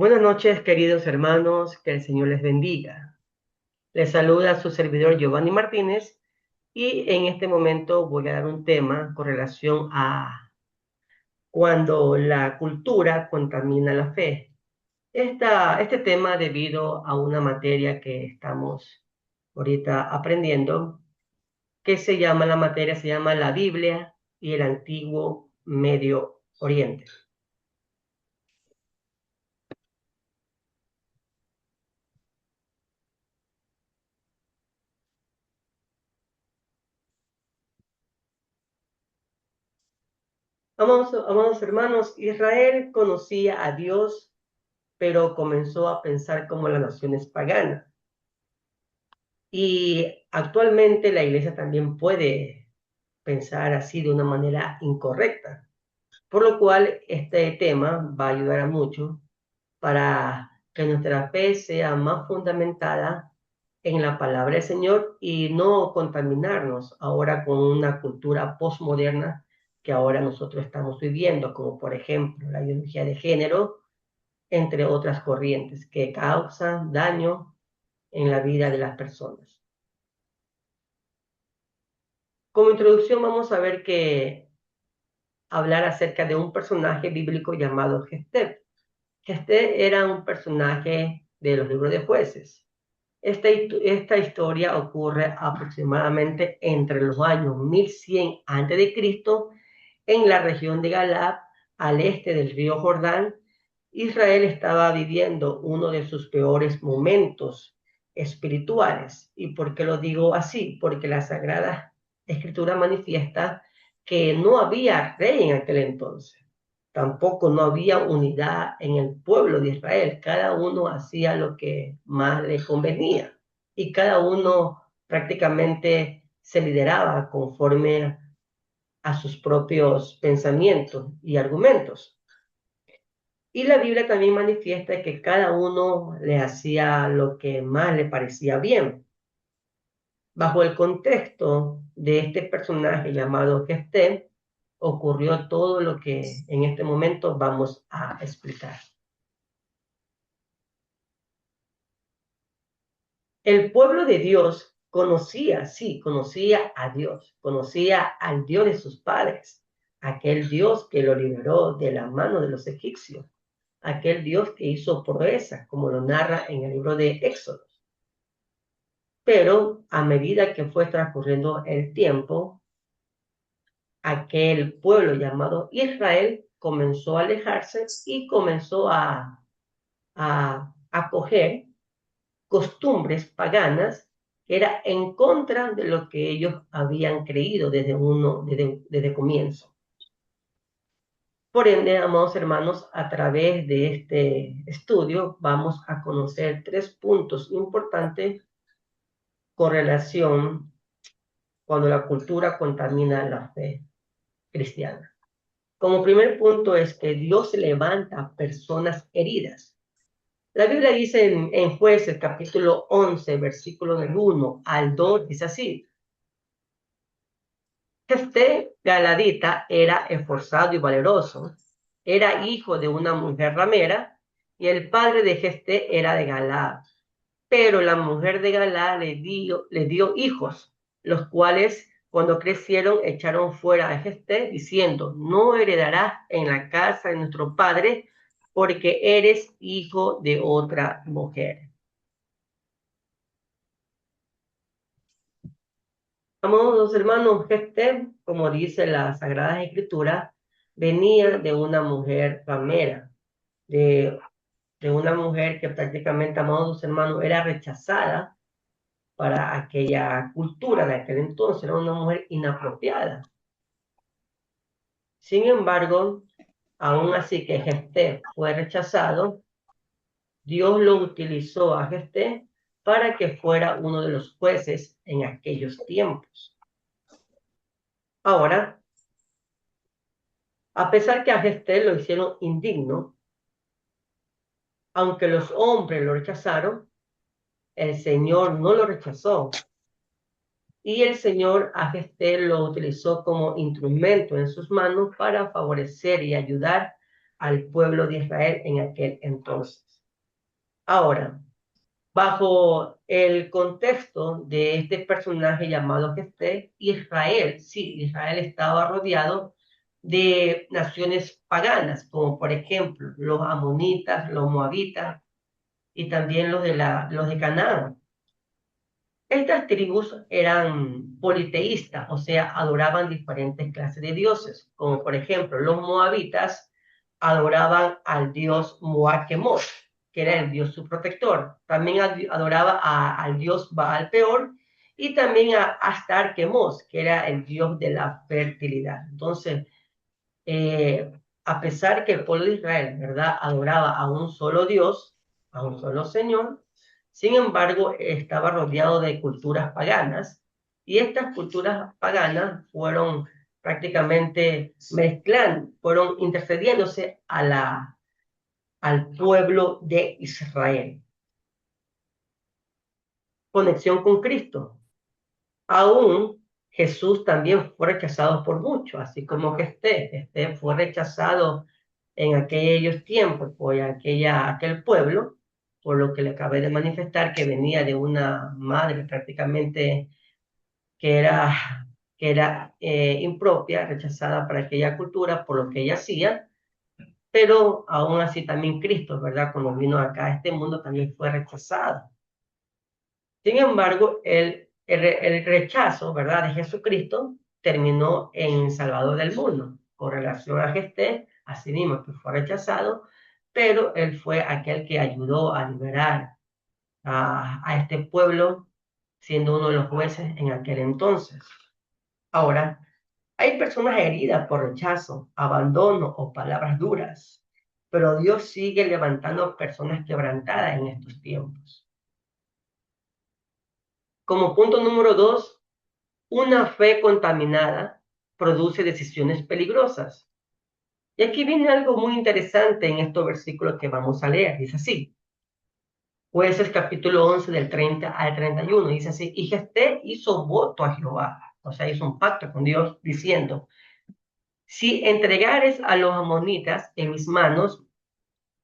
Buenas noches, queridos hermanos, que el Señor les bendiga. Les saluda su servidor Giovanni Martínez y en este momento voy a dar un tema con relación a cuando la cultura contamina la fe. Este tema debido a una materia que estamos ahorita aprendiendo, que se llama la Biblia y el Antiguo Medio Oriente. Amados hermanos, Israel conocía a Dios, pero comenzó a pensar como las naciones paganas. Y actualmente la iglesia también puede pensar así de una manera incorrecta, por lo cual este tema va a ayudar a muchos para que nuestra fe sea más fundamentada en la palabra del Señor y no contaminarnos ahora con una cultura postmoderna que ahora nosotros estamos viviendo, como por ejemplo la ideología de género, entre otras corrientes que causan daño en la vida de las personas. Como introducción vamos a ver que hablar acerca de un personaje bíblico llamado Jefté. Jefté era un personaje de los libros de jueces. Esta historia ocurre aproximadamente entre los años 1100 a.C. en la región de Galaad, al este del río Jordán. Israel estaba viviendo uno de sus peores momentos espirituales. ¿Y por qué lo digo así? Porque la Sagrada Escritura manifiesta que no había rey en aquel entonces. Tampoco no había unidad en el pueblo de Israel. Cada uno hacía lo que más le convenía y cada uno prácticamente se lideraba conforme a sus propios pensamientos y argumentos. Y la Biblia también manifiesta que cada uno le hacía lo que más le parecía bien. Bajo el contexto de este personaje llamado Jefté, ocurrió todo lo que en este momento vamos a explicar. El pueblo de Dios conocía, sí, conocía a Dios, conocía al Dios de sus padres, aquel Dios que lo liberó de la mano de los egipcios, aquel Dios que hizo proezas, como lo narra en el libro de Éxodo. Pero a medida que fue transcurriendo el tiempo, aquel pueblo llamado Israel comenzó a alejarse y comenzó a acoger costumbres paganas que era en contra de lo que ellos habían creído desde comienzo. Por ende, amados hermanos, a través de este estudio vamos a conocer 3 puntos importantes con relación cuando la cultura contamina la fe cristiana. Como primer punto es que Dios levanta personas heridas. La Biblia dice en Jueces capítulo 11, versículo del 1 al 2, dice así: Jefté Galadita era esforzado y valeroso, era hijo de una mujer ramera, y el padre de Jefté era de Galaad. Pero la mujer de Galaad le dio hijos, los cuales cuando crecieron echaron fuera a Jefté, diciendo: no heredarás en la casa de nuestro padre, porque eres hijo de otra mujer. Amados hermanos, Jefté, como dice la Sagrada Escritura, venía de una mujer ramera, de, de una mujer que prácticamente, amados hermanos, era rechazada para aquella cultura de aquel entonces, era una mujer inapropiada. Sin embargo, aún así que Jefté fue rechazado, Dios lo utilizó a Jefté para que fuera uno de los jueces en aquellos tiempos. Ahora, a pesar que a Jefté lo hicieron indigno, aunque los hombres lo rechazaron, el Señor no lo rechazó. Y el Señor a Jefté lo utilizó como instrumento en sus manos para favorecer y ayudar al pueblo de Israel en aquel entonces. Ahora, bajo el contexto de este personaje llamado Jefté, Israel, sí, Israel estaba rodeado de naciones paganas, como por ejemplo los amonitas, los moabitas y también los de Canaán. Estas tribus eran politeístas, o sea, adoraban diferentes clases de dioses, como por ejemplo los moabitas adoraban al dios Moaquemot, que era el dios su protector. También adoraba al dios Baal Peor y también a Astar-Quemos, que era el dios de la fertilidad. Entonces, eh, a pesar que el pueblo de Israel, ¿verdad?, adoraba a un solo Dios, a un solo Señor, sin embargo, estaba rodeado de culturas paganas y estas culturas paganas fueron prácticamente mezclando, fueron intercediéndose al pueblo de Israel. Conexión con Cristo. Aún Jesús también fue rechazado por muchos, así como que este fue rechazado en aquellos tiempos por aquel pueblo, por lo que le acabé de manifestar que venía de una madre prácticamente que era, que era impropia, rechazada para aquella cultura por lo que ella hacía, pero aún así también Cristo, ¿verdad? Cuando vino acá a este mundo también fue rechazado. Sin embargo, el rechazo, ¿verdad?, de Jesucristo terminó en Salvador del mundo. Con relación a Gesté, así mismo que fue rechazado, pero él fue aquel que ayudó a liberar a este pueblo, siendo uno de los jueces en aquel entonces. Ahora, hay personas heridas por rechazo, abandono o palabras duras, pero Dios sigue levantando personas quebrantadas en estos tiempos. Como punto número 2, una fe contaminada produce decisiones peligrosas. Y aquí viene algo muy interesante en estos versículos que vamos a leer. Dice así, Jueces capítulo 11 del 30 al 31. Dice así, y Jefté hizo voto a Jehová, o sea, hizo un pacto con Dios diciendo, si entregares a los amonitas en mis manos,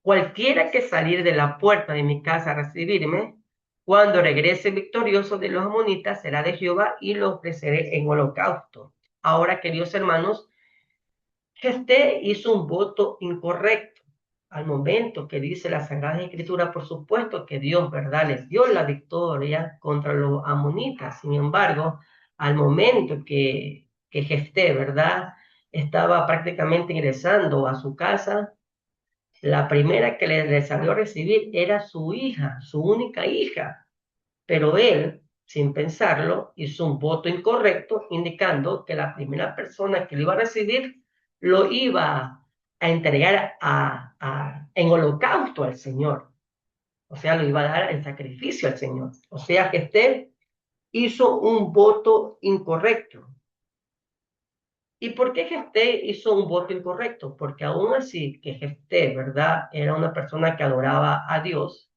cualquiera que salir de la puerta de mi casa a recibirme, cuando regrese victorioso de los amonitas, será de Jehová y lo ofreceré en holocausto. Ahora, queridos hermanos, Jefté hizo un voto incorrecto. Al momento que dice la Sagrada Escritura, por supuesto que Dios, ¿verdad?, les dio la victoria contra los amonitas. Sin embargo, al momento que Jefté, ¿verdad?, estaba prácticamente ingresando a su casa, la primera que le salió a recibir era su hija, su única hija, pero él, sin pensarlo, hizo un voto incorrecto, indicando que la primera persona que lo iba a recibir lo iba a entregar en holocausto al Señor. O sea, lo iba a dar en sacrificio al Señor. O sea, que este hizo un voto incorrecto. ¿Y por qué Jefté hizo un voto incorrecto? Porque aún así que Jefté, ¿verdad?, era una persona que adoraba a Dios.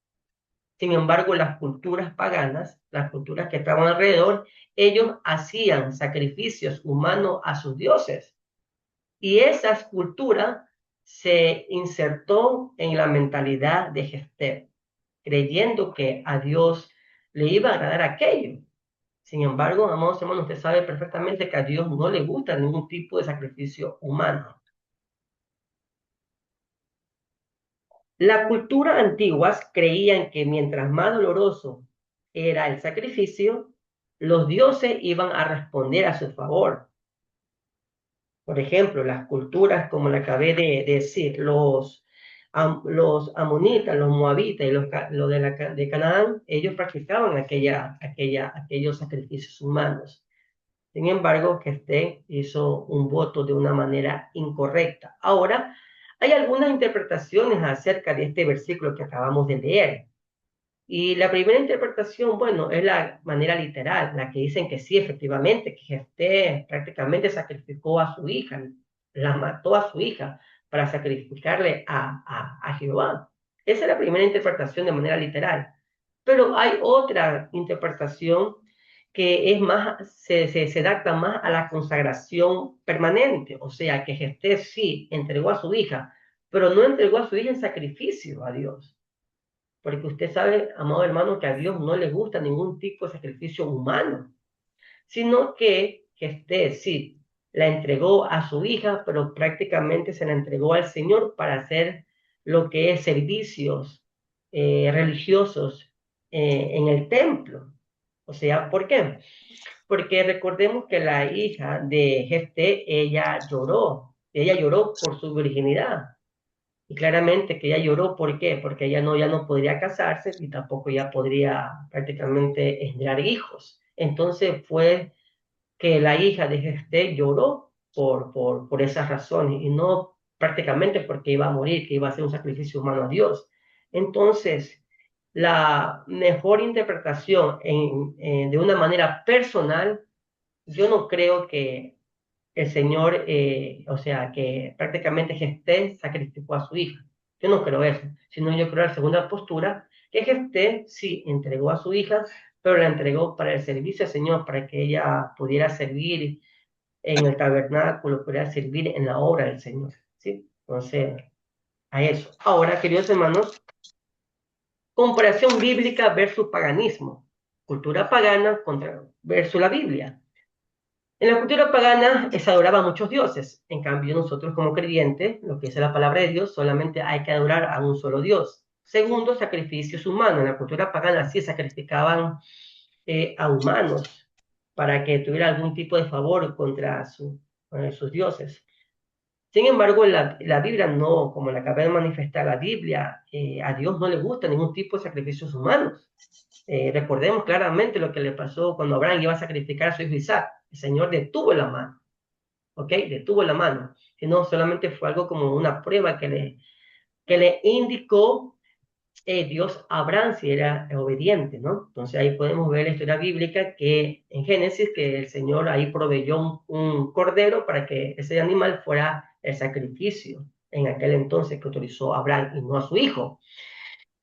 Sin embargo, las culturas paganas, las culturas que estaban alrededor, ellos hacían sacrificios humanos a sus dioses. Y esa cultura se insertó en la mentalidad de Jefté, creyendo que a Dios le iba a agradar aquello. Sin embargo, amados hermanos, usted sabe perfectamente que a Dios no le gusta ningún tipo de sacrificio humano. La cultura antiguas creían que mientras más doloroso era el sacrificio, los dioses iban a responder a su favor. Por ejemplo, las culturas, como le acabé de decir, los amonitas, los moabitas y los de Canaán, ellos practicaban aquellos sacrificios humanos. Sin embargo, Jefté hizo un voto de una manera incorrecta. Ahora, hay algunas interpretaciones acerca de este versículo que acabamos de leer. Y la primera interpretación, bueno, es la manera literal, la que dicen que sí, efectivamente, que Jefté prácticamente sacrificó a su hija, la mató a su hija para sacrificarle a Jehová. Esa es la primera interpretación de manera literal. Pero hay otra interpretación que es más, se adapta más a la consagración permanente, o sea, que Jefté sí entregó a su hija, pero no entregó a su hija en sacrificio a Dios, porque usted sabe, amado hermano, que a Dios no le gusta ningún tipo de sacrificio humano, sino que sí, la entregó a su hija, pero prácticamente se la entregó al Señor para hacer lo que es servicios religiosos en el templo. O sea, ¿por qué? Porque recordemos que la hija de Jefté, ella lloró por su virginidad. Y claramente que ella lloró, ¿por qué? Porque ella no, ya no podría casarse y tampoco ya podría prácticamente engendrar hijos. Entonces fue que la hija de Jefté lloró por esas razones y no prácticamente porque iba a morir, que iba a hacer un sacrificio humano a Dios. Entonces, la mejor interpretación de una manera personal, yo no creo que el Señor, o sea, que prácticamente Jefté sacrificó a su hija. Yo no creo eso, sino yo creo la segunda postura, que Jefté sí entregó a su hija, pero la entregó para el servicio al Señor, para que ella pudiera servir en el tabernáculo, pudiera servir en la obra del Señor. ¿Sí? Entonces, a eso. Ahora, queridos hermanos, comparación bíblica versus paganismo. Cultura pagana versus la Biblia. En la cultura pagana se adoraba a muchos dioses. En cambio, nosotros como creyentes, lo que dice la palabra de Dios, solamente hay que adorar a un solo Dios. Segundo, sacrificios humanos. En la cultura pagana sí sacrificaban a humanos para que tuviera algún tipo de favor contra sus dioses. Sin embargo, la Biblia no, como la acabé de manifestar, la Biblia, a Dios no le gusta ningún tipo de sacrificios humanos. Recordemos claramente lo que le pasó cuando Abraham iba a sacrificar a su hijo Isaac. El Señor detuvo la mano, ¿ok? Detuvo la mano. Y no solamente fue algo como una prueba que le indicó Dios a Abraham si era obediente, ¿no? Entonces ahí podemos ver la historia bíblica que en Génesis, que el Señor ahí proveyó un cordero para que ese animal fuera el sacrificio en aquel entonces que autorizó a Abraham y no a su hijo.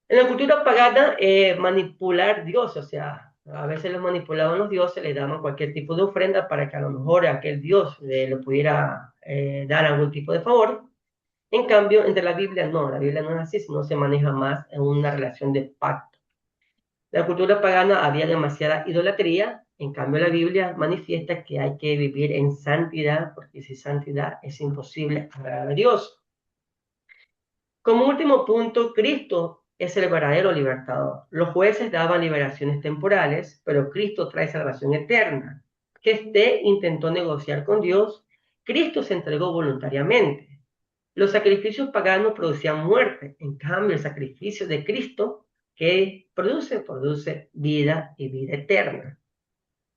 En la cultura pagana, manipular dioses, o sea, a veces los manipulaban los dioses, le daban cualquier tipo de ofrenda para que a lo mejor aquel dios le pudiera dar algún tipo de favor. En cambio, entre la Biblia no es así, sino se maneja más en una relación de pacto. En la cultura pagana había demasiada idolatría, en cambio la Biblia manifiesta que hay que vivir en santidad, porque sin santidad es imposible agradar a Dios. Como último punto, Cristo es el verdadero libertador. Los jueces daban liberaciones temporales, pero Cristo trae salvación eterna. Que intentó negociar con Dios, Cristo se entregó voluntariamente. Los sacrificios paganos producían muerte, en cambio el sacrificio de Cristo, que produce vida y vida eterna.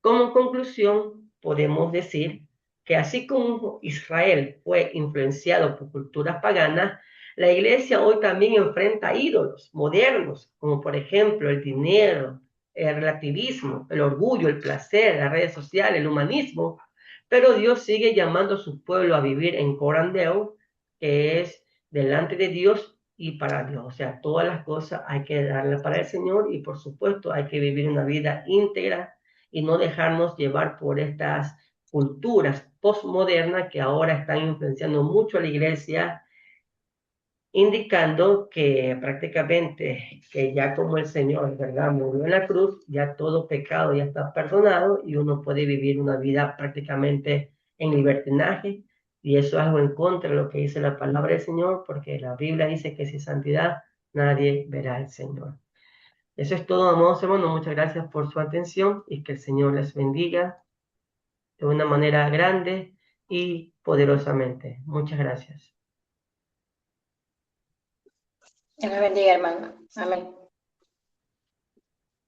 Como conclusión, podemos decir que así como Israel fue influenciado por culturas paganas, la iglesia hoy también enfrenta ídolos modernos, como por ejemplo el dinero, el relativismo, el orgullo, el placer, las redes sociales, el humanismo, pero Dios sigue llamando a su pueblo a vivir en corandeo, que es delante de Dios y para Dios. O sea, todas las cosas hay que darlas para el Señor y por supuesto hay que vivir una vida íntegra y no dejarnos llevar por estas culturas postmodernas que ahora están influenciando mucho a la iglesia, indicando que prácticamente que ya como el Señor, ¿verdad? Murió en la cruz, ya todo pecado ya está perdonado y uno puede vivir una vida prácticamente en libertinaje y eso es algo en contra de lo que dice la palabra del Señor, porque la Biblia dice que sin santidad nadie verá al Señor. Eso es todo, amados hermanos. Muchas gracias por su atención y que el Señor les bendiga de una manera grande y poderosamente. Muchas gracias. Dios me bendiga, hermano. Amén.